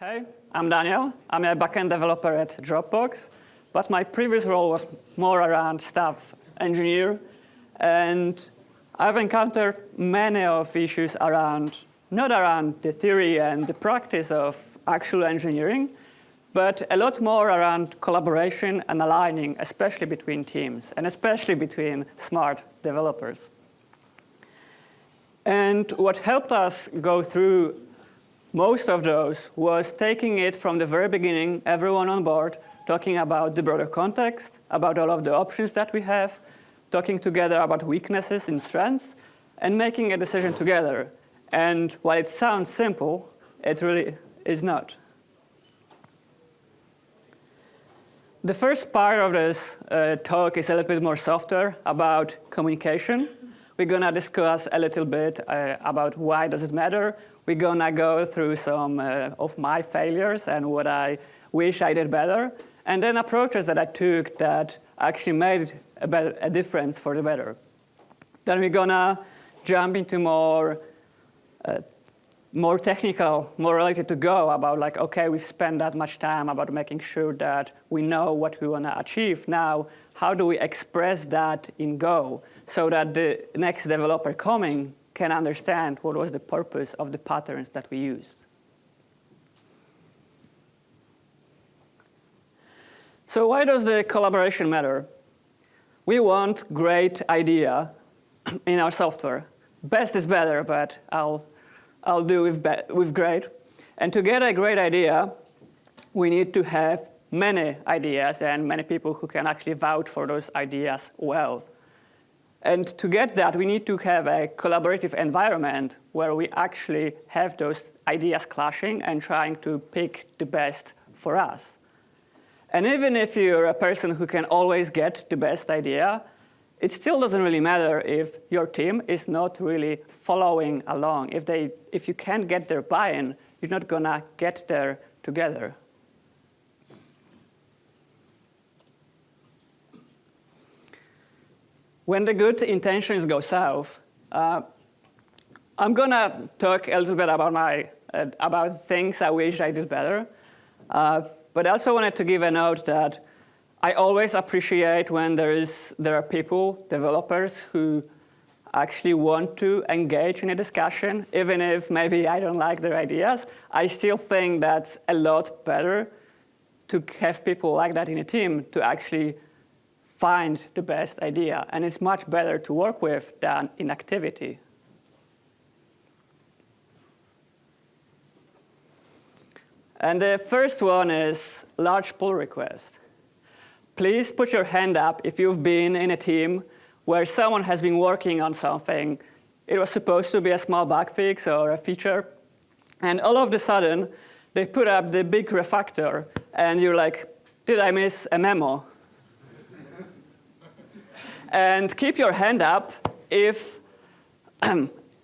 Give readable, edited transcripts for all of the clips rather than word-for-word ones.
Hey, I'm Daniel. I'm a backend developer at Dropbox, but my previous role was more around staff engineer, and I've encountered many of issues around, not around the theory and the practice of actual engineering, but a lot more around collaboration and aligning, especially between teams, and especially between smart developers. And what helped us go through most of those was taking it from the very beginning, everyone on board, talking about the broader context, about all of the options that we have, talking together about weaknesses and strengths, and making a decision together. And while it sounds simple, it really is not. The first part of this talk is a little bit more softer about communication. We're going to discuss a little bit about why does it matter. We're going to go through some of my failures and what I wish I did better, and then approaches that I took that actually made a difference for the better. Then we're going to jump into more technical, more related to Go, about like, OK, we've spent that much time about making sure that we know what we want to achieve. Now, how do we express that in Go so that the next developer coming can understand what was the purpose of the patterns that we used? So why does the collaboration matter? We want great idea in our software. Best is better, but I'll do with great. And to get a great idea, we need to have many ideas and many people who can actually vouch for those ideas well. And to get that, we need to have a collaborative environment where we actually have those ideas clashing and trying to pick the best for us. And even if you're a person who can always get the best idea, it still doesn't really matter if your team is not really following along. If you can't get their buy-in, you're not going to get there together. When the good intentions go south, I'm going to talk a little bit about things I wish I did better. But I also wanted to give a note that I always appreciate when there are people, developers, who actually want to engage in a discussion, even if maybe I don't like their ideas. I still think that's a lot better to have people like that in a team to actually find the best idea. And it's much better to work with than inactivity. And the first one is large pull request. Please put your hand up if you've been in a team where someone has been working on something. It was supposed to be a small bug fix or a feature. And all of a sudden, they put up the big refactor. And you're like, did I miss a memo? And keep your hand up if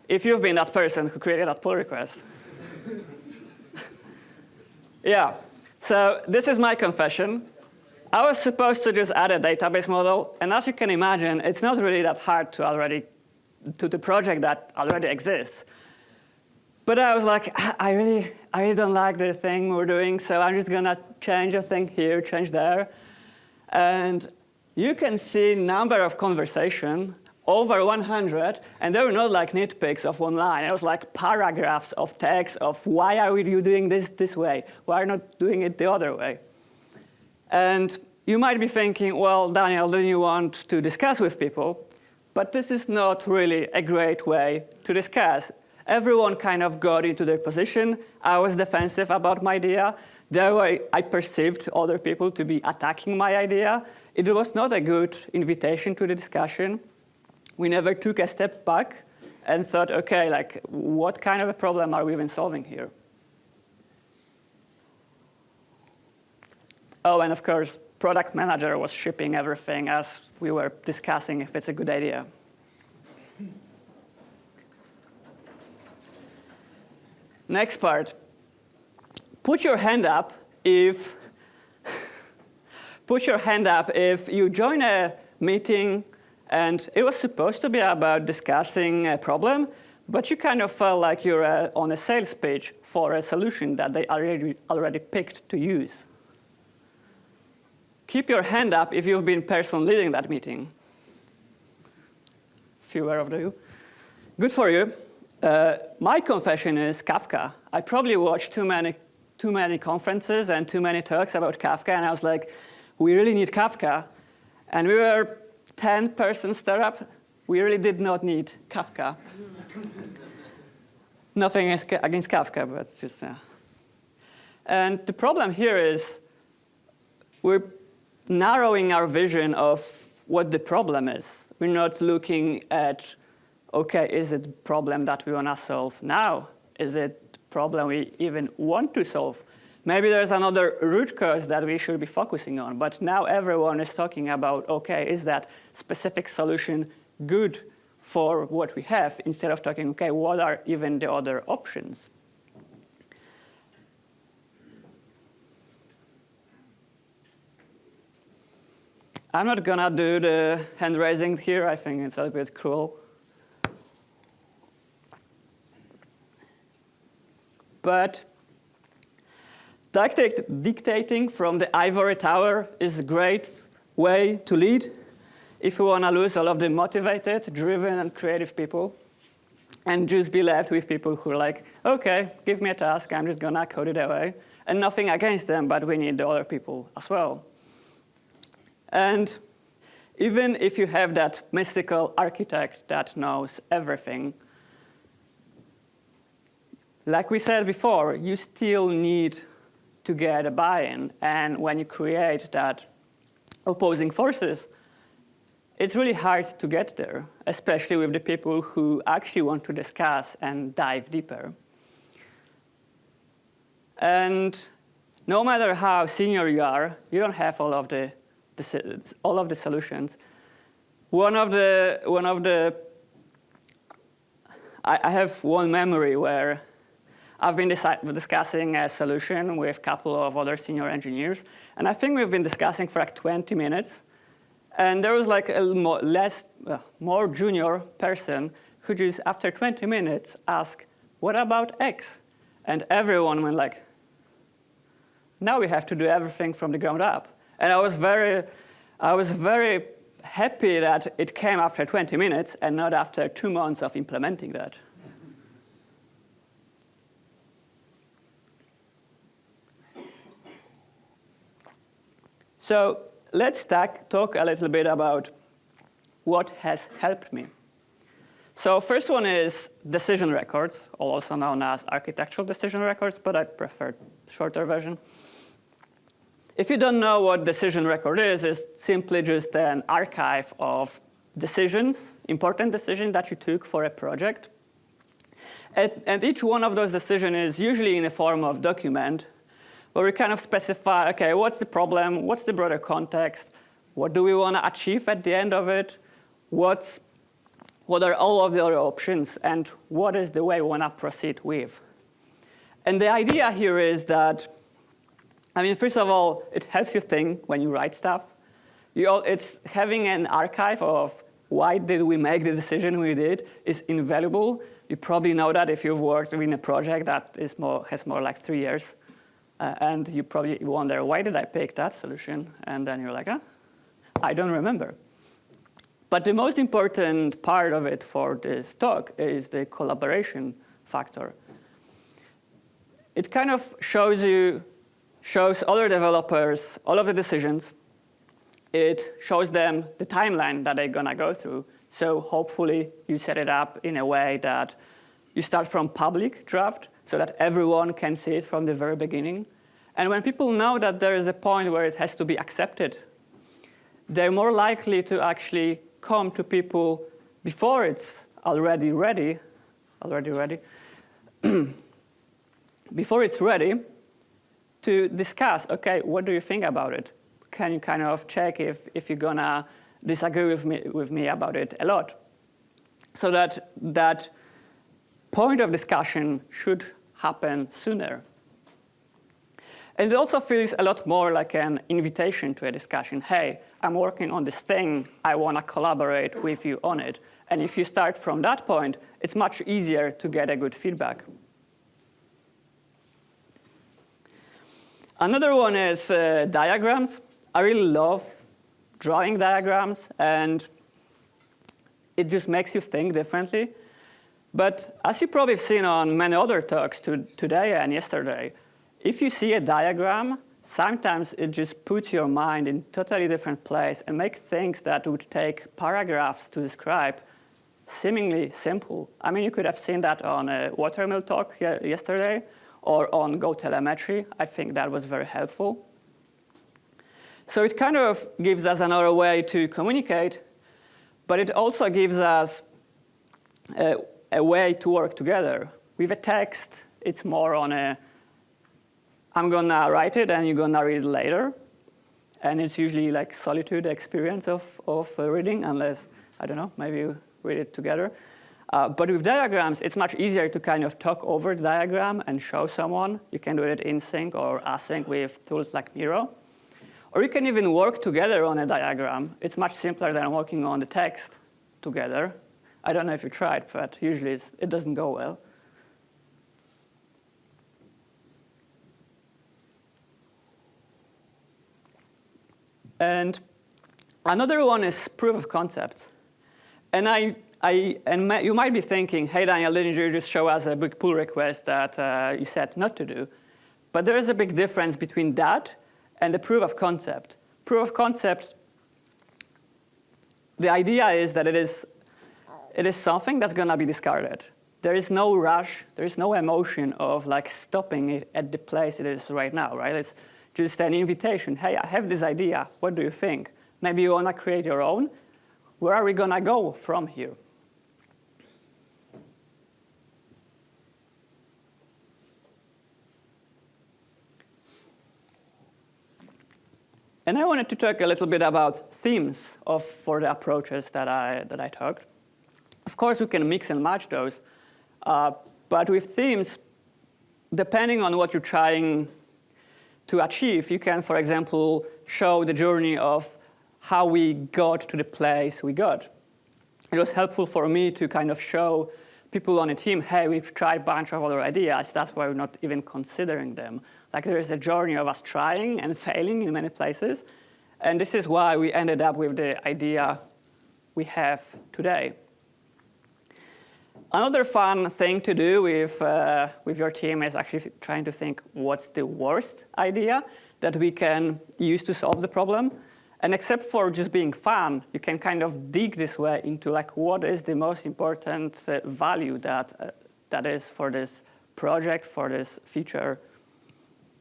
you've been that person who created that pull request. Yeah, so this is my confession. I was supposed to just add a database model, and as you can imagine, it's not really that hard to the project that already exists. But I was like, I really don't like the thing we're doing, so I'm just going to change a thing here, change there. And you can see number of conversation, over 100, and they were not like nitpicks of one line. It was like paragraphs of text of why are you doing this way? Why are you not doing it the other way? And you might be thinking, well, Daniel, don't you want to discuss with people? But this is not really a great way to discuss. Everyone kind of got into their position. I was defensive about my idea. That way, I perceived other people to be attacking my idea. It was not a good invitation to the discussion. We never took a step back and thought, OK, like, what kind of a problem are we even solving here? Oh, and of course, product manager was shipping everything as we were discussing if it's a good idea. Next part. Put your hand up if you join a meeting and it was supposed to be about discussing a problem, but you kind of felt like you're on a sales pitch for a solution that they already picked to use. Keep your hand up if you've been person leading that meeting. Fewer of you. Good for you. My confession is Kafka. I probably watched too many conferences and too many talks about Kafka, and I was like, we really need Kafka. And we were 10-person startup. We really did not need Kafka. Nothing against Kafka, but just, And the problem here is we're narrowing our vision of what the problem is. We're not looking at, OK, is it a problem that we want to solve now? Is it a problem we even want to solve? Maybe there's another root cause that we should be focusing on. But now everyone is talking about, OK, is that specific solution good for what we have, instead of talking, OK, what are even the other options? I'm not going to do the hand raising here. I think it's a little bit cruel. But dictating from the ivory tower is a great way to lead if you want to lose all of the motivated, driven, and creative people, and just be left with people who are like, OK, give me a task. I'm just going to code it away. And nothing against them, but we need the other people as well. And even if you have that mystical architect that knows everything, like we said before, you still need to get a buy-in. And when you create that opposing forces, it's really hard to get there, especially with the people who actually want to discuss and dive deeper. And no matter how senior you are, you don't have all of the solutions. I have one memory where I've been discussing a solution with a couple of other senior engineers, and I think we've been discussing for like 20 minutes. And there was like a more junior person who just, after 20 minutes, asked, what about X? And everyone went like, now we have to do everything from the ground up. And I was very happy that it came after 20 minutes and not after 2 months of implementing that. So let's talk a little bit about what has helped me. So first one is decision records, also known as architectural decision records, but I prefer shorter version. If you don't know what decision record is, it's simply just an archive of decisions, important decisions that you took for a project. And each one of those decisions is usually in the form of document, where we kind of specify, OK, what's the problem? What's the broader context? What do we want to achieve at the end of it? What are all of the other options? And what is the way we want to proceed with? And the idea here is that, I mean, first of all, it helps you think when you write stuff. It's having an archive of why did we make the decision we did is invaluable. You probably know that if you've worked in a project that has more like 3 years. And you probably wonder, why did I pick that solution? And then you're like, I don't remember. But the most important part of it for this talk is the collaboration factor. It kind of shows other developers all of the decisions. It shows them the timeline that they're going to go through. So hopefully, you set it up in a way that you start from public draft, so that everyone can see it from the very beginning. And when people know that there is a point where it has to be accepted, they're more likely to actually come to people before it's already ready, before it's ready to discuss, OK, what do you think about it? Can you kind of check if you're going to disagree with me about it a lot? So that point of discussion should happen sooner. And it also feels a lot more like an invitation to a discussion. Hey, I'm working on this thing. I want to collaborate with you on it. And if you start from that point, it's much easier to get a good feedback. Another one is diagrams. I really love drawing diagrams, and it just makes you think differently. But as you probably have seen on many other talks today and yesterday, if you see a diagram, sometimes it just puts your mind in a totally different place and makes things that would take paragraphs to describe seemingly simple. I mean, you could have seen that on a watermill talk yesterday or on GoTelemetry. I think that was very helpful. So it kind of gives us another way to communicate, but it also gives us a way to work together. With a text, it's more on a, I'm going to write it and you're going to read it later. And it's usually like solitude experience of reading, unless, I don't know, maybe you read it together. But with diagrams, it's much easier to kind of talk over the diagram and show someone. You can do it in sync or async with tools like Miro. Or you can even work together on a diagram. It's much simpler than working on the text together. I don't know if you tried, but usually it doesn't go well. And another one is proof of concept. And you might be thinking, hey, Daniel, didn't you just show us a big pull request that you said not to do? But there is a big difference between that and the proof of concept. Proof of concept, the idea is that it is something that's going to be discarded. There is no rush. There is no emotion of like stopping it at the place it is right now, right? It's just an invitation. Hey, I have this idea. What do you think? Maybe you want to create your own. Where are we going to go from here? And I wanted to talk a little bit about themes for the approaches that I talked. Of course, we can mix and match those. But with themes, depending on what you're trying to achieve, you can, for example, show the journey of how we got to the place we got. It was helpful for me to kind of show people on a team, hey, we've tried a bunch of other ideas. That's why we're not even considering them. Like there is a journey of us trying and failing in many places. And this is why we ended up with the idea we have today. Another fun thing to do with your team is actually trying to think what's the worst idea that we can use to solve the problem. And except for just being fun, you can kind of dig this way into like what is the most important value that is for this project, for this feature,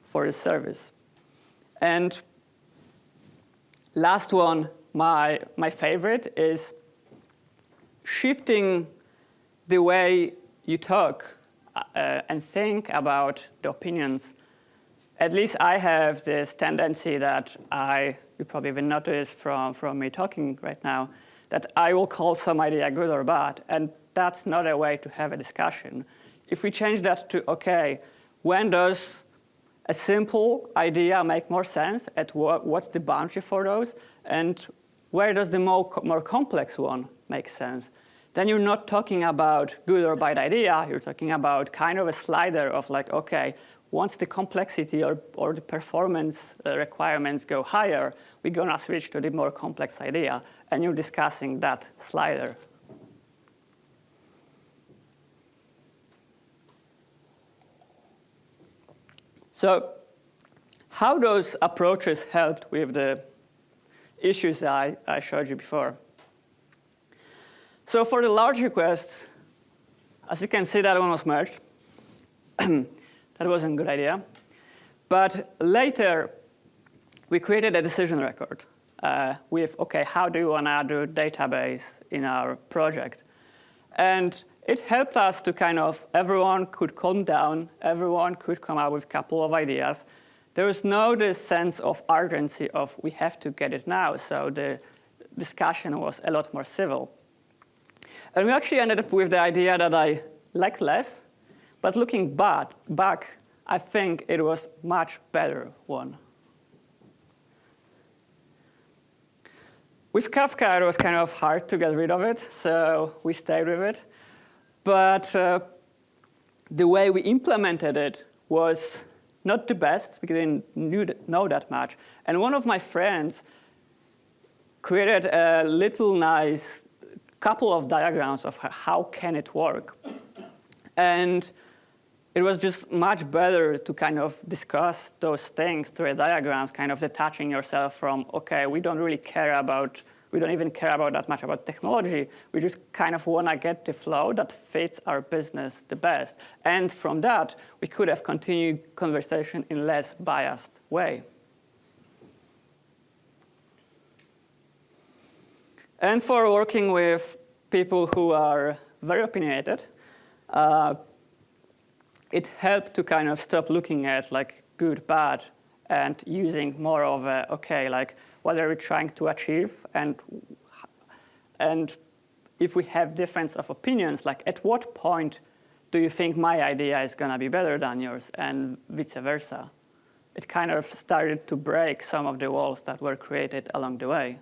for this service. And last one, my favorite is shifting the way you talk and think about the opinions. At least I have this tendency that you probably even notice from me talking right now, that I will call some idea good or bad, and that's not a way to have a discussion. If we change that to, okay, when does a simple idea make more sense, at what's the boundary for those, and where does the more complex one make sense? Then you're not talking about good or bad idea, you're talking about kind of a slider of like, okay, once the complexity or the performance requirements go higher, we're going to switch to the more complex idea, and you're discussing that slider. So how those approaches helped with the issues that I showed you before. So for the large requests, as you can see, that one was merged. That wasn't a good idea. But later, we created a decision record with, OK, how do you want to do database in our project? And it helped us to kind of, everyone could calm down. Everyone could come up with a couple of ideas. There was no this sense of urgency of, we have to get it now. So the discussion was a lot more civil. And we actually ended up with the idea that I liked less. But looking back, I think it was a much better one. With Kafka, it was kind of hard to get rid of it, so we stayed with it. But the way we implemented it was not the best. We didn't know that much. And one of my friends created a little nice couple of diagrams of how can it work. And it was just much better to kind of discuss those things through diagrams, kind of detaching yourself from, OK, we don't even care about that much about technology. We just kind of want to get the flow that fits our business the best. And from that, we could have continued conversation in a less biased way. And for working with people who are very opinionated, it helped to kind of stop looking at like good, bad, and using more of a, OK, like what are we trying to achieve? And if we have difference of opinions, like at what point do you think my idea is going to be better than yours, and vice versa? It kind of started to break some of the walls that were created along the way.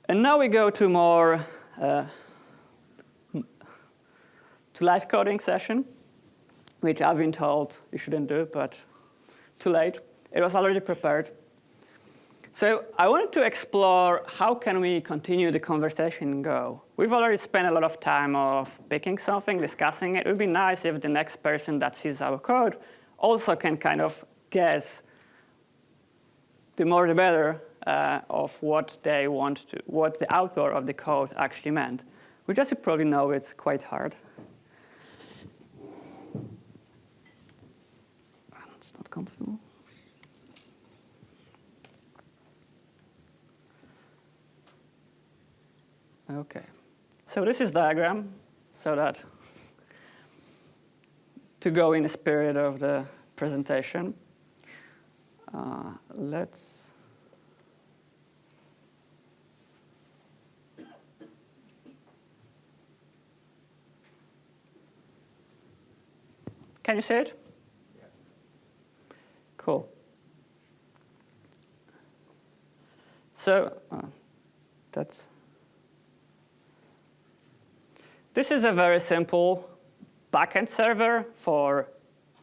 And now we go to more to live coding session, which I've been told you shouldn't do, but too late. It was already prepared. So I wanted to explore how can we continue the conversation in Go. We've already spent a lot of time of picking something, discussing it. It would be nice if the next person that sees our code also can kind of guess, the more the better, of what they want to, what the author of the code actually meant. Which, as you probably know, it's quite hard. It's not comfortable. OK. So this is diagram, so that to go in the spirit of the presentation, let's. Can you see it? Yeah. Cool. So this is a very simple backend server for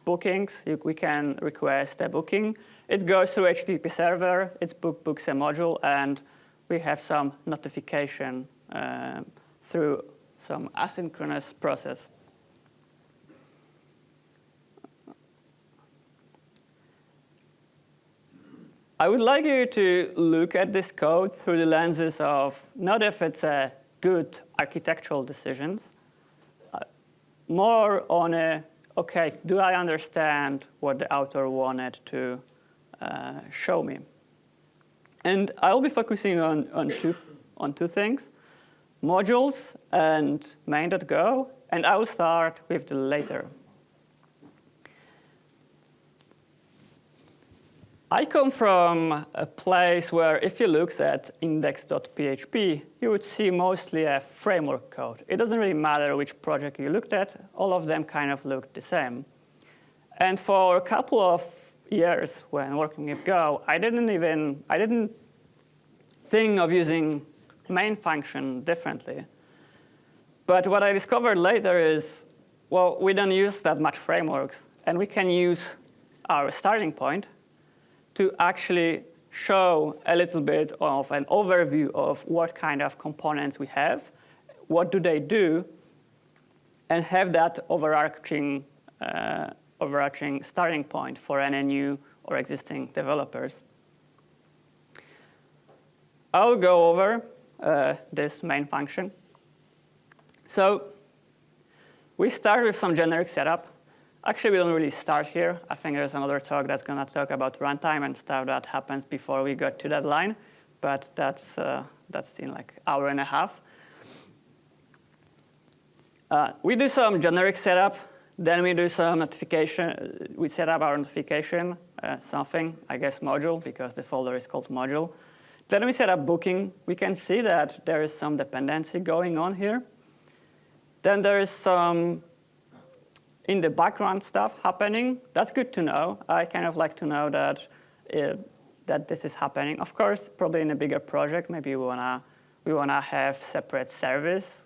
bookings. We can request a booking. It goes through HTTP server. It books a module, and we have some notification through some asynchronous process. I would like you to look at this code through the lenses of not if it's a good architectural decisions, more on a, OK, do I understand what the author wanted to show me? And I'll be focusing on two things, modules and main.go. And I will start with the latter. I come from a place where if you look at index.php, you would see mostly a framework code. It doesn't really matter which project you looked at. All of them kind of look the same. And for a couple of years when working with Go, I didn't think of using main function differently. But what I discovered later is, well, we don't use that much frameworks. And we can use our starting point to actually show a little bit of an overview of what kind of components we have, what do they do, and have that overarching starting point for any new or existing developers. I'll go over this main function. So we start with some generic setup. Actually, we don't really start here. I think there's another talk that's going to talk about runtime and stuff that happens before we get to that line. But that's in like an hour and a half. We do some generic setup. Then we do some notification. We set up our notification, something, I guess module, because the folder is called module. Then we set up booking. We can see that there is some dependency going on here. Then there is some in the background stuff happening. That's good to know. I kind of like to know that that this is happening. Of course, probably in a bigger project, maybe we wanna have separate service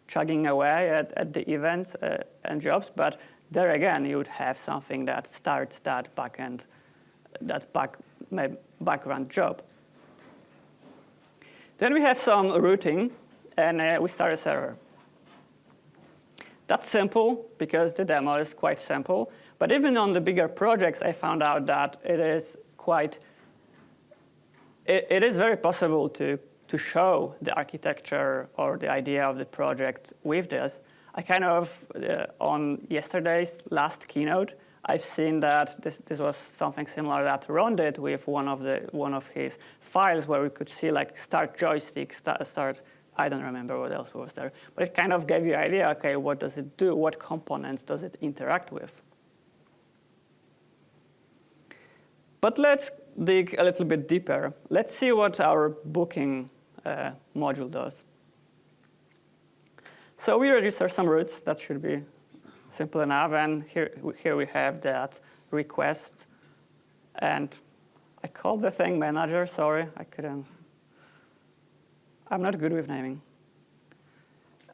chugging away at the events and jobs, but there again, you would have something that starts that backend, background job. Then we have some routing, and we start a server. That's simple because the demo is quite simple. But even on the bigger projects, I found out that it is very possible to show the architecture or the idea of the project with this. I kind of, on yesterday's last keynote, I've seen that this was something similar that Ron did with one of his files where we could see like start joystick, start. I don't remember what else was there, but it kind of gave you an idea. Okay, what does it do? What components does it interact with? But let's dig a little bit deeper. Let's see what our booking module does. So we register some routes. That should be simple enough. And here we have that request. And I called the thing manager. Sorry, I couldn't. I'm not good with naming.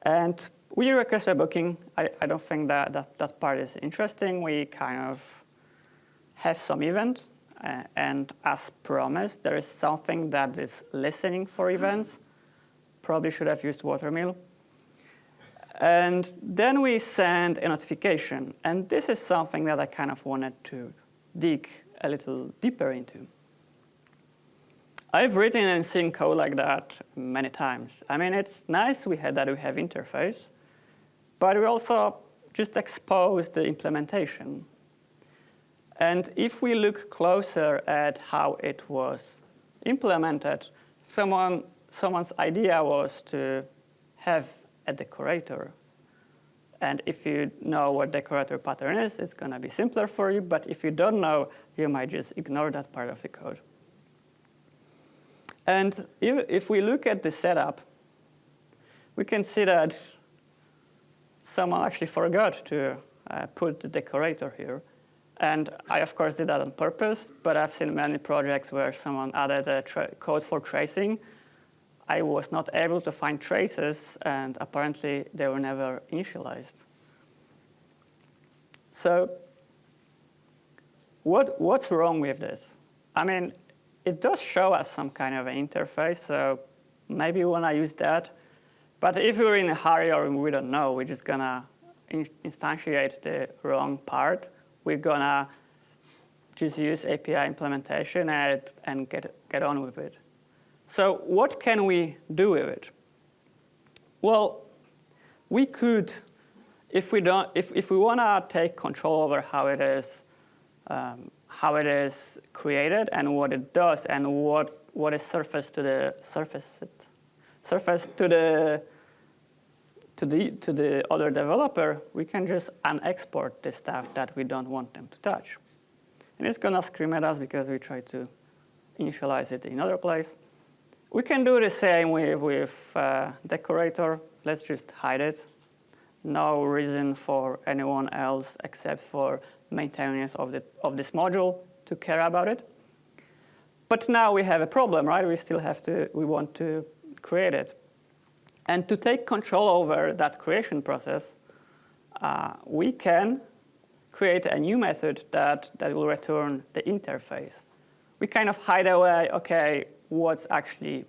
And we request a booking. I don't think that part is interesting. We kind of have some event. And as promised, there is something that is listening for events. Probably should have used Watermill. And then we send a notification. And this is something that I kind of wanted to dig a little deeper into. I've written and seen code like that many times. I mean, it's nice that we have interface, but we also just expose the implementation. And if we look closer at how it was implemented, someone's idea was to have a decorator. And if you know what decorator pattern is, it's going to be simpler for you. But if you don't know, you might just ignore that part of the code. And if we look at the setup, we can see that someone actually forgot to put the decorator here. And I, of course, did that on purpose. But I've seen many projects where someone added a code for tracing. I was not able to find traces, and apparently they were never initialized. So what's wrong with this? I mean, it does show us some kind of an interface, so maybe we want to use that. But if we're in a hurry or we don't know, we're just going to instantiate the wrong part. We're going to just use API implementation and get on with it. So what can we do with it? Well, we could, if we want to take control over how it is created and what it does and what is surfaced to the other developer, we can just unexport the stuff that we don't want them to touch. And it's going to scream at us because we try to initialize it in another place. We can do the same with decorator. Let's just hide it. No reason for anyone else except for maintainers of this module to care about it. But now we have a problem, right? We want to create it. And to take control over that creation process, we can create a new method that will return the interface. We kind of hide away, okay, what's actually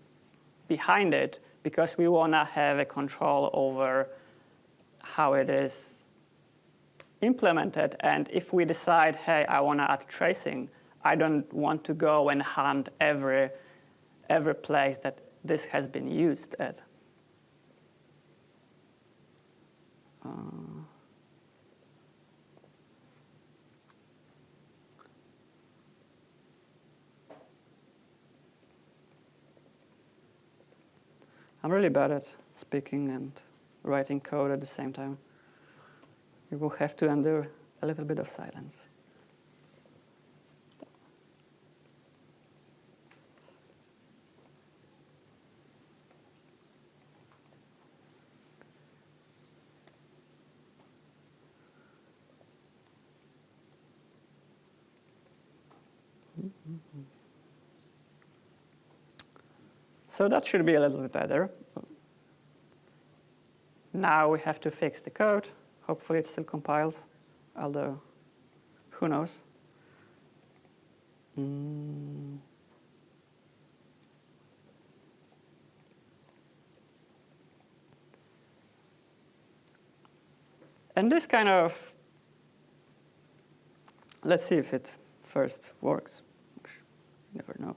behind it, because we want to have a control over how it is implemented. And if we decide, hey, I want to add tracing, I don't want to go and hunt every place that this has been used at. I'm really bad at speaking and writing code at the same time. You will have to endure a little bit of silence. So that should be a little bit better. Now we have to fix the code. Hopefully it still compiles, although who knows. And this kind of, let's see if it first works. You never know.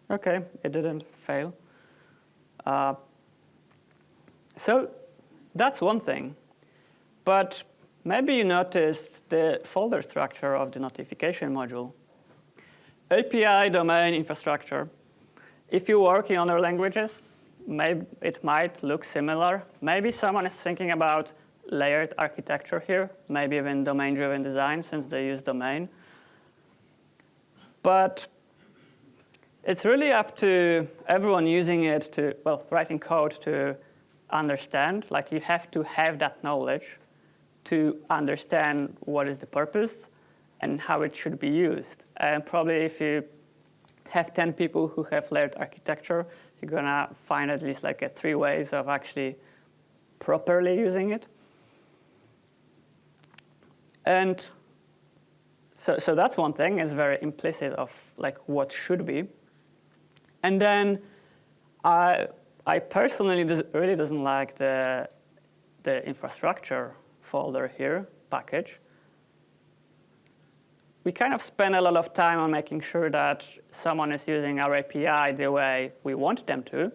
OK, it didn't fail. So that's one thing. But maybe you noticed the folder structure of the notification module. API, domain, infrastructure. If you work in other languages, maybe it might look similar. Maybe someone is thinking about layered architecture here, maybe even domain-driven design, since they use domain. But it's really up to everyone using it to, well, writing code to understand. Like, you have to have that knowledge to understand what is the purpose and how it should be used. And probably if you have 10 people who have layered architecture, you're going to find at least like 3 ways of actually properly using it. And so that's one thing. It's very implicit of like what should be. And then I personally really doesn't like the infrastructure folder here, package. We kind of spend a lot of time on making sure that someone is using our API the way we want them to.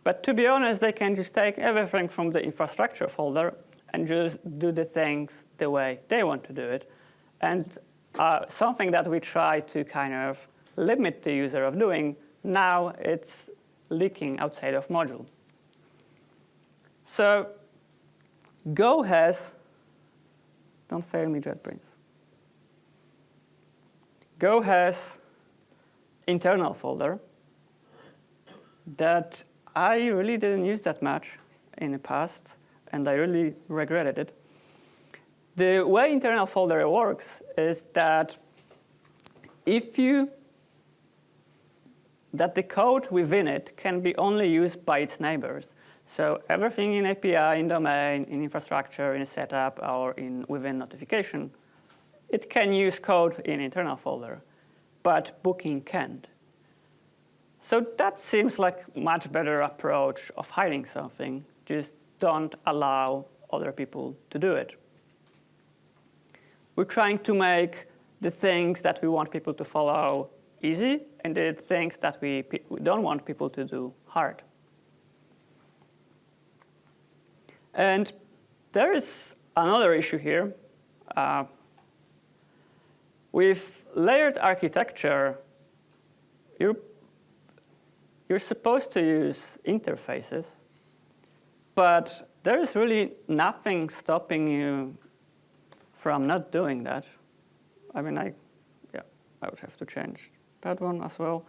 But to be honest, they can just take everything from the infrastructure folder and just do the things the way they want to do it. And something that we try to kind of limit the user of doing, now it's leaking outside of module. So Go has, don't fail me, JetBrains. Go has internal folder that I really didn't use that much in the past, and I really regretted it. The way internal folder works is that that the code within it can be only used by its neighbors. So everything in API, in domain, in infrastructure, in setup, or within notification, it can use code in internal folder, but booking can't. So that seems like a much better approach of hiding something. Just don't allow other people to do it. We're trying to make the things that we want people to follow easy, and the things that we don't want people to do hard. And there is another issue here. With layered architecture, you're supposed to use interfaces, but there is really nothing stopping you from not doing that. I mean, I would have to change that one as well.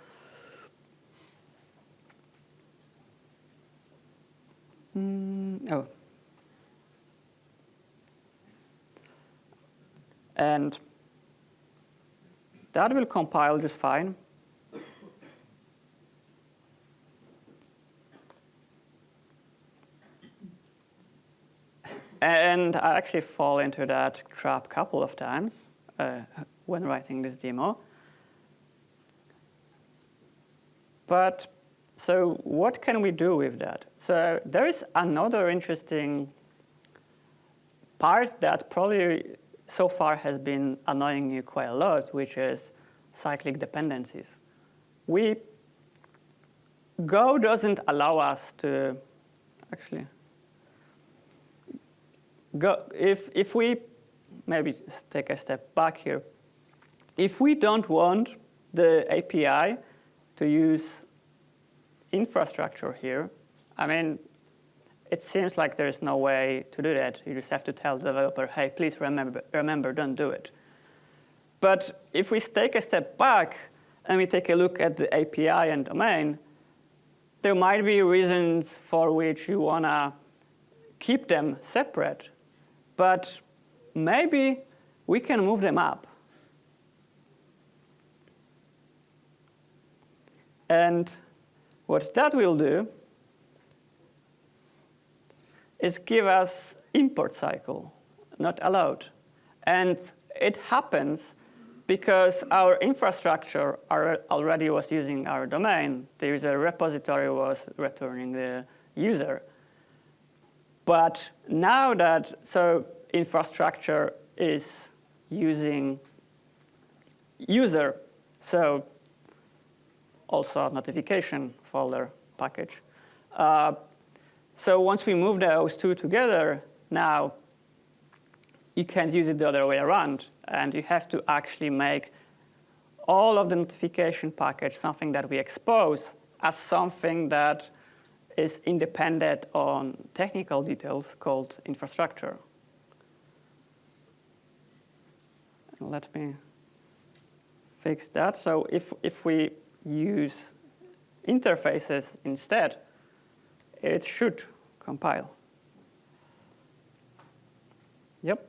Oh. And that will compile just fine. And I actually fall into that trap a couple of times when writing this demo. But so what can we do with that? So there is another interesting part that probably so far has been annoying you quite a lot, which is cyclic dependencies. Go doesn't allow us to actually go. If we maybe take a step back here, if we don't want the API to use infrastructure here, I mean, it seems like there's no way to do that. You just have to tell the developer, hey, please remember, don't do it. But if we take a step back and we take a look at the API and domain, there might be reasons for which you want to keep them separate. But maybe we can move them up. And what that will do is give us import cycle, not allowed. And it happens because our infrastructure already was using our domain. The user repository was returning the user. But now that, so infrastructure is using user, so also notification folder package. So once we move those two together, now you can't use it the other way around. And you have to actually make all of the notification package something that we expose as something that is independent on technical details called infrastructure. Let me fix that. So if we use interfaces instead, it should compile. Yep.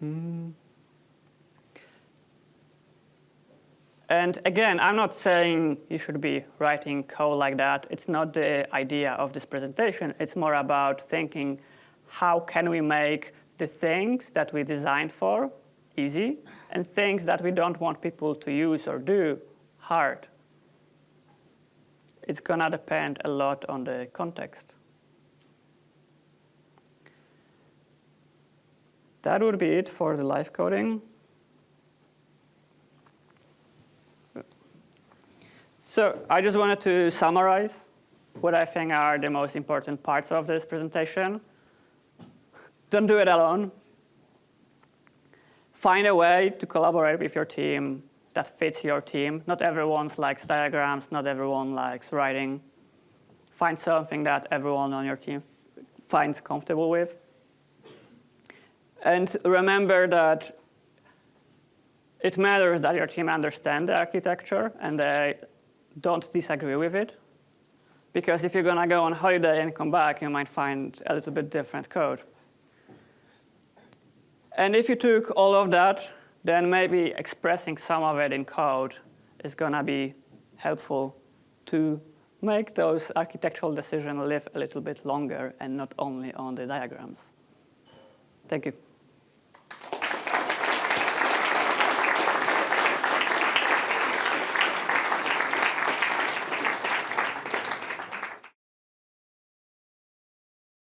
And again, I'm not saying you should be writing code like that. It's not the idea of this presentation. It's more about thinking, how can we make the things that we designed for easy, and things that we don't want people to use or do hard. It's going to depend a lot on the context. That would be it for the live coding. So I just wanted to summarize what I think are the most important parts of this presentation. Don't do it alone. Find a way to collaborate with your team that fits your team. Not everyone likes diagrams. Not everyone likes writing. Find something that everyone on your team finds comfortable with. And remember that it matters that your team understand the architecture and they don't disagree with it. Because if you're going to go on holiday and come back, you might find a little bit different code. And if you took all of that, then maybe expressing some of it in code is going to be helpful to make those architectural decisions live a little bit longer and not only on the diagrams. Thank you.